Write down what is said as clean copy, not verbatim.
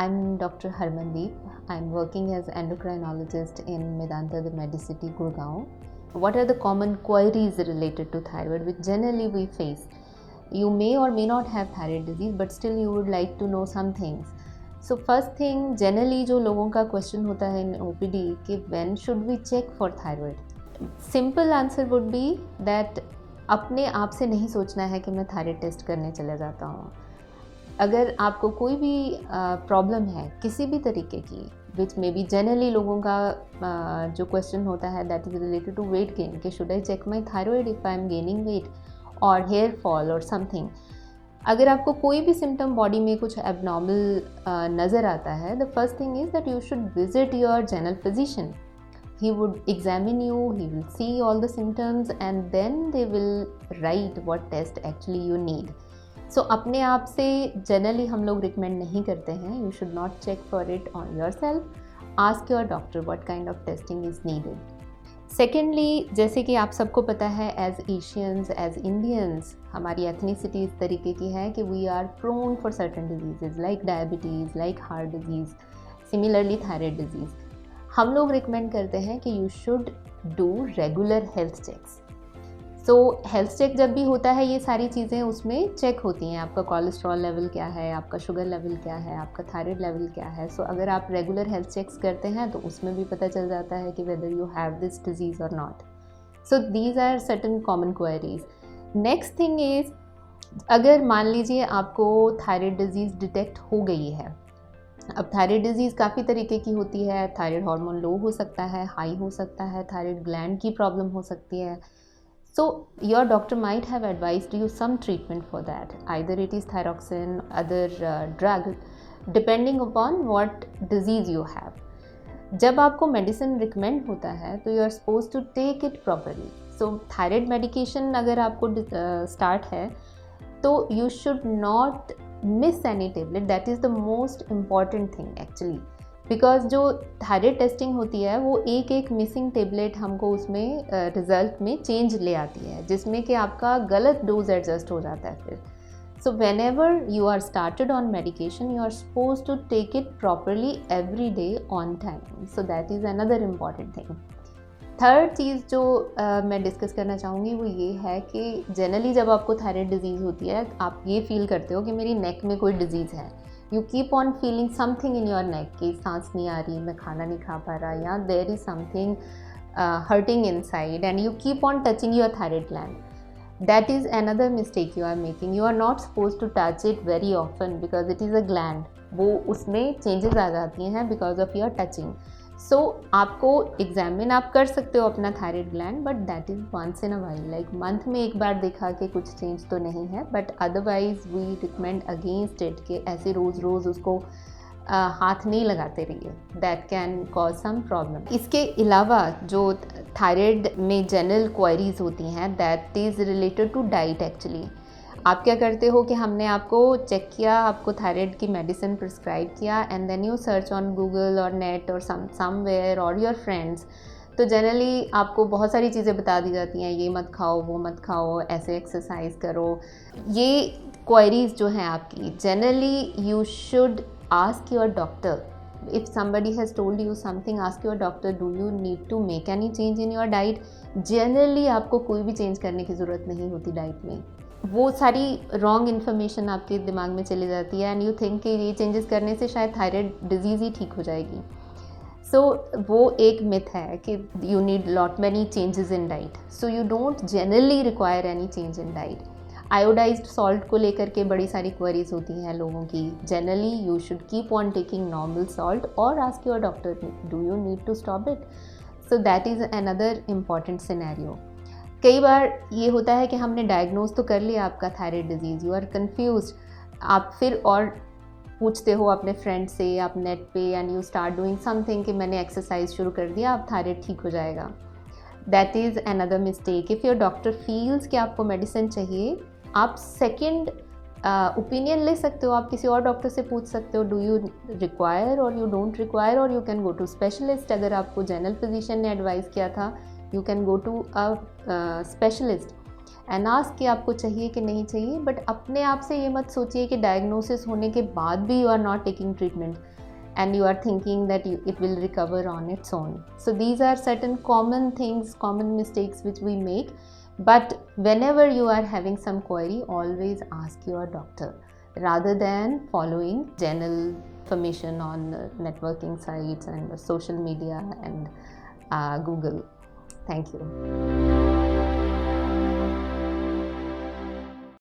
I'm Dr. Harmandeep. I'm working as endocrinologist in Medanta, the Medicity, Gurgaon. What are the common queries related to thyroid which generally we face? You may or may not have thyroid disease, but still you would like to know some things. So first thing, generally जो लोगों का question होता है in OPD कि when should we check for thyroid? Simple answer would be that अपने आप से नहीं सोचना है कि मैं थायराइड टेस्ट करने चले जाता हूँ. अगर आपको कोई भी प्रॉब्लम है किसी भी तरीके की, विच मे बी जनरली लोगों का जो क्वेश्चन होता है that is related to weight gain, कि should I check my thyroid if I am gaining weight और हेयर फॉल और समथिंग. अगर आपको कोई भी सिम्टम बॉडी में कुछ एबनॉर्मल नज़र आता है, the first thing is that you should visit your general physician. He would examine you, he will see all the symptoms and then they will write what test actually you need. So अपने आप से generally हम लोग recommend नहीं करते हैं. You should not check for it on yourself. Ask your doctor what kind of testing is needed. Secondly, जैसे कि आप सबको पता है, as Asians, as Indians, हमारी ethnicity इस तरीके की है कि we are prone for certain diseases like diabetes, like heart disease, similarly thyroid disease. हम लोग रिकमेंड करते हैं कि you should do regular health checks. So health check जब भी होता है, ये सारी चीज़ें उसमें चेक होती हैं. आपका कोलेस्ट्रॉल लेवल क्या है, आपका शुगर लेवल क्या है, आपका थायराइड लेवल क्या है. सो अगर आप रेगुलर हेल्थ चेक्स करते हैं तो उसमें भी पता चल जाता है कि whether you have this disease और not. So these are certain common queries. Next thing is, अगर मान लीजिए आपको थायराइड डिजीज़ डिटेक्ट हो गई है. अब थायराइड डिजीज़ काफ़ी तरीके की होती है. थायराइड हार्मोन लो हो सकता है, हाई हो सकता है, थायराइड ग्लैंड की प्रॉब्लम हो सकती है. So your doctor might have advised you some treatment for that. Either it is thyroxine, other drug, depending upon what disease you have. जब आपको मेडिसिन रिकमेंड होता है तो you are suppose to take it properly. So thyroid medication अगर आपको start है तो you should not miss any tablet. That is the most important thing actually, because जो थायराइड टेस्टिंग होती है वो एक एक मिसिंग टेबलेट हमको उसमें रिजल्ट में चेंज ले आती है, जिसमें कि आपका गलत डोज एडजस्ट हो जाता है फिर. So whenever you are started on medication, you are suppose to take it properly every day on time. So that is another important thing. Third चीज़ जो मैं डिस्कस करना चाहूँगी वो ये है कि जनरली जब आपको थायराइड डिजीज़ होती है, आप ये फील करते हो कि मेरी नेक में कोई डिजीज़ है. You keep on feeling something in your neck, कि सांस नहीं आ रही, मैं खाना नहीं खा पा रहा, या there is something hurting inside and you keep on touching your thyroid gland. That is another mistake you are making. You are not supposed to touch it very often because it is a gland. वो उसमें changes आ जाती हैं because of your touching. So आपको examine आप कर सकते हो अपना thyroid gland, but that is once in a while, like month में एक बार देखा कि कुछ चेंज तो नहीं है. But otherwise we recommend against it कि ऐसे रोज़ रोज़ उसको हाथ नहीं लगाते रहिए. That can cause some problem. इसके अलावा जो थायराइड में जनरल क्वेरीज होती हैं, that is related to diet actually. आप क्या करते हो कि हमने आपको चेक किया, आपको थायराइड की मेडिसिन प्रिस्क्राइब किया, and then you search on Google और नेट और समवेयर और योर फ्रेंड्स. तो जनरली आपको बहुत सारी चीज़ें बता दी जाती हैं, ये मत खाओ, वो मत खाओ, ऐसे एक्सरसाइज करो. ये क्वेरीज जो हैं आपकी, generally you should ask your doctor. If somebody has told you something, ask your doctor, do you need to make any change in your diet? Generally आपको कोई भी चेंज करने की ज़रूरत नहीं होती डाइट में. वो सारी रॉन्ग इन्फॉर्मेशन आपके दिमाग में चली जाती है एंड यू थिंक कि ये चेंजेस करने से शायद थायराइड डिजीज़ ही ठीक हो जाएगी. सो वो एक मिथ है कि you need lot many changes in diet. So you don't generally require any change in diet. Iodised salt को लेकर के बड़ी सारी क्वेरीज होती हैं लोगों की. Generally you should keep on taking normal salt और ask your doctor, do you need to stop it. So that is another important scenario. कई बार ये होता है कि हमने डायग्नोज तो कर लिया आपका thyroid disease, you are confuse. आप फिर और पूछते हो अपने फ्रेंड से, आप नेट पे, and you start doing something कि मैंने एक्सरसाइज शुरू कर दिया, अब थायराइड ठीक हो जाएगा. That is another mistake. If your doctor feels कि आपको मेडिसिन चाहिए, आप सेकेंड ओपिनियन ले सकते हो. आप किसी और डॉक्टर से पूछ सकते हो, डू यू रिक्वायर और यू डोंट रिक्वायर, और you can go to specialist. अगर आपको जनरल फिजिशियन ने एडवाइस किया था, you can go to a specialist and ask कि आपको चाहिए कि नहीं चाहिए. बट अपने आप से ये मत सोचिए कि डायग्नोसिस होने के बाद भी you are not taking treatment. and you are thinking that it will recover on its own. So these are certain common things, common mistakes which we make. But whenever you are having some query, always ask your doctor rather than following general information on networking sites and social media and Google. Thank you.